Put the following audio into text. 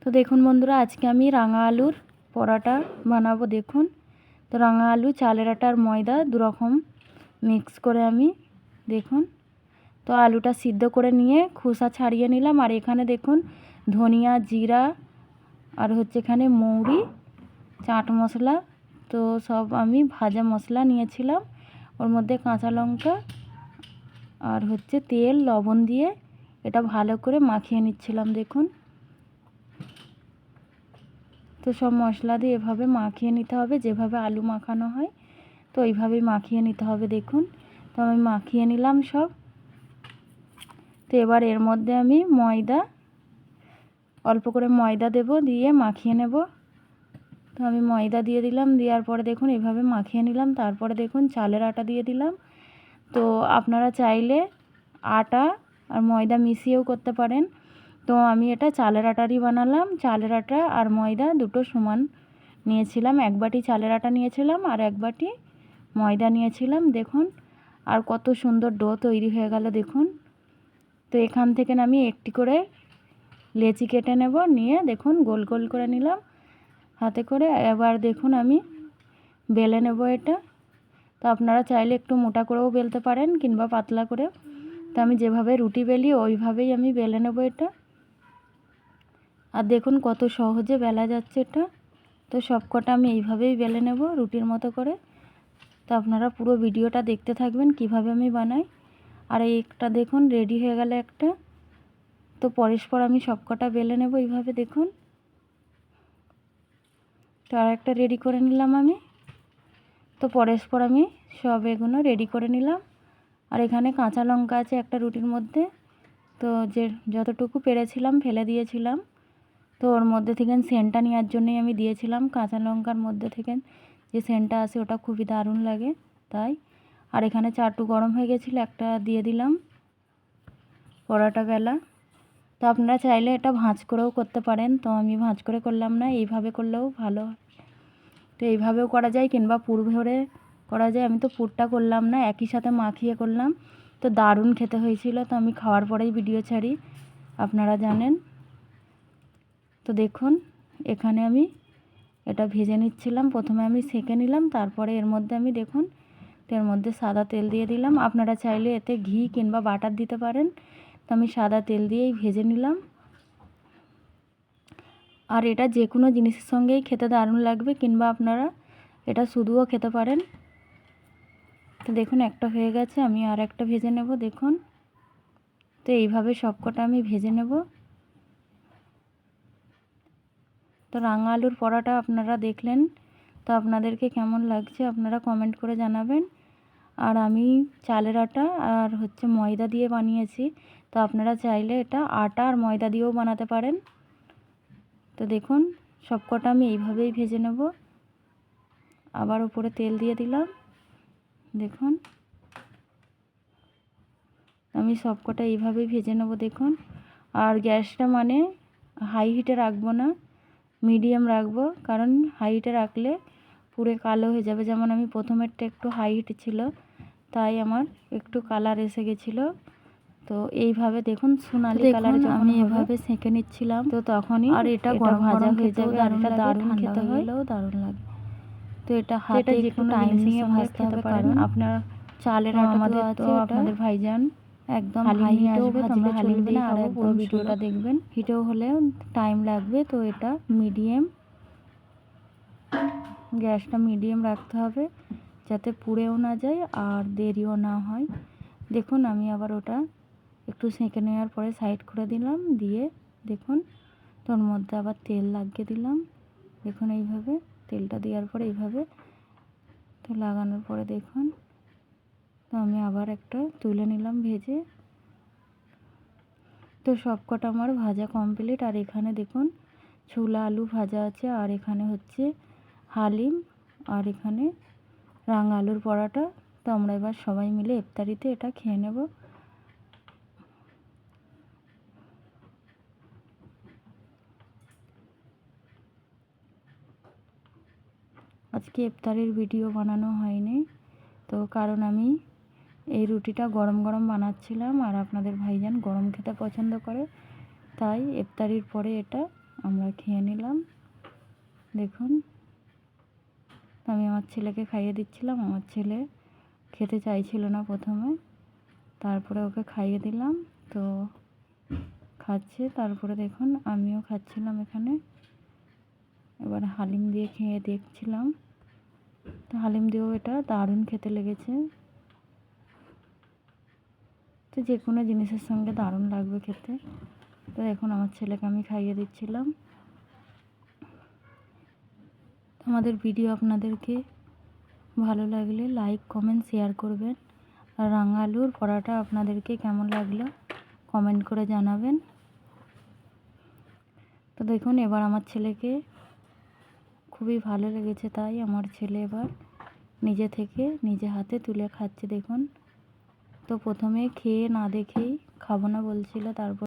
তো দেখুন বন্ধুরা, আজকে আমি রাঙা আলুর পরোটা বানাবো। দেখুন, তো রাঙা আলু, চালের আটা আর ময়দা দুরকম মিক্স করে আমি দেখুন তো আলুটা সিদ্ধ করে নিয়ে খোসা ছাড়িয়ে নিলাম। আর এখানে দেখুন ধনিয়া, জিরা আর হচ্ছে এখানে মৌরি, চাট মশলা, তো সব আমি ভাজা মশলা নিয়েছিলাম। ওর মধ্যে কাঁচা লঙ্কা আর হচ্ছে তেল, লবণ দিয়ে এটা ভালো করে মাখিয়ে নিচ্ছিলাম। দেখুন, তো সব মশলা দিয়ে এভাবে মাখিয়ে নিতে হবে, যেভাবে আলু মাখানো হয় তো এইভাবেই মাখিয়ে নিতে হবে। দেখুন, তো আমি মাখিয়ে নিলাম সব। তো এবার এর মধ্যে আমি অল্প করে ময়দা দেব, দিয়ে মাখিয়ে নেব। তো আমি ময়দা দিয়ে দিলাম, দেওয়ার পরে দেখুন এভাবে মাখিয়ে নিলাম। তারপরে দেখুন চালের আটা দিয়ে দিলাম। তো আপনারা চাইলে আটা আর ময়দা মিশিয়েও করতে পারেন। তো আমি এটা চালের আটারই বানালাম। চালের আটা আর ময়দা দুটো সমান নিয়েছিলাম। এক বাটি চালের আটা নিয়েছিলাম আর এক বাটি ময়দা নিয়েছিলাম। দেখুন, আর কত সুন্দর ডো তৈরি হয়ে গেল দেখুন। তো এখান থেকে আমি একটি করে লেচি কেটে নেব, নিয়ে দেখুন গোল গোল করে নিলাম হাতে করে। এবার দেখুন আমি বেলে নেব এটা। তো আপনারা চাইলে একটু মোটা করেও বেলতে পারেন কিংবা পাতলা করে। তো আমি যেভাবে রুটি বেলি ওইভাবেই আমি বেলে নেব এটা। আর দেখুন কত সহজে বেলা যাচ্ছে এটা। তো সবকটা আমি এইভাবেই বেলে নেব রুটির মতো করে। তো আপনারা পুরো ভিডিওটা দেখতে থাকবেন কিভাবে আমি বানাই। আর একটা দেখুন রেডি হয়ে গেল একটা। তো পরস্পর আমি সবকটা বেলে নেব এইভাবে। দেখুন, তো আর একটা রেডি করে নিলাম আমি। তো পরস্পর আমি সব এগুলো রেডি করে নিলাম। আর এখানে কাঁচা লঙ্কা আছে একটা রুটির মধ্যে, তো যে যতটুকু পেরেছিলাম ফেলে দিয়েছিলাম। তো ওর মধ্যে থেকে সেন্টটা নেওয়ার জন্যই আমি দিয়েছিলাম। কাঁচা লঙ্কার মধ্যে থেকে যে সেন্টটা আসে ওটা খুবই দারুণ লাগে তাই। আর এখানে চাটু গরম হয়ে গেছিলো, একটা দিয়ে দিলাম পরোটা বেলা। তো আপনারা চাইলে এটা ভাঁজ করেও করতে পারেন, তো আমি ভাঁজ করে করলাম না, এইভাবে করলেও ভালো। তো এইভাবেও করা যায় কিংবা পুর ভরে করা যায়। আমি তো পুরটা করলাম না, একই সাথে মাখিয়ে করলাম। তো দারুণ খেতে হয়েছিল। তো আমি খাওয়ার পরেই ভিডিও ছাড়ি, আপনারা জানেন। তো দেখুন এখানে আমি এটা ভেজে নিচ্ছিলাম। প্রথমে আমি সেঁকে নিলাম, তারপরে এর মধ্যে আমি দেখুন এর মধ্যে সাদা তেল দিয়ে দিলাম। আপনারা চাইলে এতে ঘি কিংবা বাটার দিতে পারেন। তো আমি সাদা তেল দিয়েই ভেজে নিলাম। আর এটা যে কোনো জিনিসের সঙ্গেই খেতে দারুণ লাগবে, কিংবা আপনারা এটা শুধুও খেতে পারেন। তো দেখুন একটা হয়ে গেছে, আমি আর একটা ভেজে নেব। দেখুন, তো এইভাবে সবকটা আমি ভেজে নেব। তো রাঙা আলুর পরোটা আপনারা দেখলেন, তো আপনাদেরকে কেমন লাগছে আপনারা কমেন্ট করে জানাবেন। আর আমি চালের আটা আর হচ্ছে ময়দা দিয়ে বানিয়েছি। তো আপনারা চাইলে এটা আটা আর ময়দা দিয়েও বানাতে পারেন। তো দেখুন সবকটা আমি এইভাবেই ভেজে নেব। আবার উপরে তেল দিয়ে দিলাম। দেখুন আমি সবকটা এইভাবেই ভেজে নেব। দেখুন, আর গ্যাসটা মানে হাই হিটে রাখবো না, মিডিয়াম রাখবো। কারণ হাই হিটে রাখলে পুরো কালো হয়ে যাবে। যেমন আমি প্রথমেরটা একটু হাই হিট ছিল, তাই আমার একটু কালার এসে গেছিলো। তো এইভাবে দেখুন সোনালি কালার আমি এভাবে সেঁকে নিচ্ছিলাম। তো তখনই আর এটা গরম ভাজা হয়ে যাবে। আর এটা দারুণ খেতে হলেও দারুণ লাগে। তো এটা হাতে একটু টাইম নিয়ে ভাজতে হবে, কারণ আপনার চালের আটা আছে, আপনাদের ভাইজান একদম হাই হিটেও ভাজলে চলবে না। আর একদম ভিডিওটা দেখবেন, হিটেও হলেও টাইম লাগবে। তো এটা মিডিয়াম, গ্যাসটা মিডিয়াম রাখতে হবে যাতে পুড়েও না যায় আর দেরিও না হয়। দেখুন আমি আবার ওটা একটু সেঁকে নেওয়ার পরে সাইড করে দিলাম, দিয়ে দেখুন তোর মধ্যে আবার তেল লাগিয়ে দিলাম। দেখুন এইভাবে তেলটা দেওয়ার পরে এইভাবে তো লাগানোর পরে দেখুন তো আমি আবার একটা তুলে নিলাম ভেজে। তো সবকটা আমার ভাজা কমপ্লিট। আর এখানে দেখুন ছোলা আলু ভাজা আছে, আর এখানে হচ্ছে হালিম, আর এখানে রাঙা আলুর পরোটা। তো আমরা এবার সবাই মিলে ইফতারিতে এটা খেয়ে নেব। আজকে ইফতারের ভিডিও বানানো হয়নি, তো কারণ আমি এই রুটিটা গরম গরম বানাচ্ছিলাম। আর আপনাদের ভাইজান গরম খেতে পছন্দ করে, তাই ইফতারির পরে এটা আমরা খেয়ে নিলাম। দেখুন, আমি আমার ছেলেকে খাইয়ে দিচ্ছিলাম। আমার ছেলে খেতে চাইছিল না প্রথমে, তারপরে ওকে খাইয়ে দিলাম, তো খাচ্ছে। তারপরে দেখুন আমিও খাচ্ছিলাম এখানে। এবার হালিম দিয়ে খেয়ে দেখছিলাম, তো হালিম দিয়েও এটা দারুণ খেতে লেগেছে। তো যে কোনো জিনিসের সঙ্গে দারুণ লাগবে খেতে। তো দেখুন আমার ছেলেকে আমি খাইয়ে দিচ্ছিলাম। আমাদের ভিডিও আপনাদেরকে ভালো লাগলে লাইক, কমেন্ট, শেয়ার করবেন। আর রাঙা আলুর পরোটা আপনাদেরকে কেমন লাগলো কমেন্ট করে জানাবেন। তো দেখুন এবার আমার ছেলেকে খুবই ভালো লেগেছে, তাই আমার ছেলে এবার নিজে থেকে নিজে হাতে তুলে খাচ্ছে দেখুন। তো প্রথমে খেয়ে না দেখেই খাবো না বলছিল, তারপর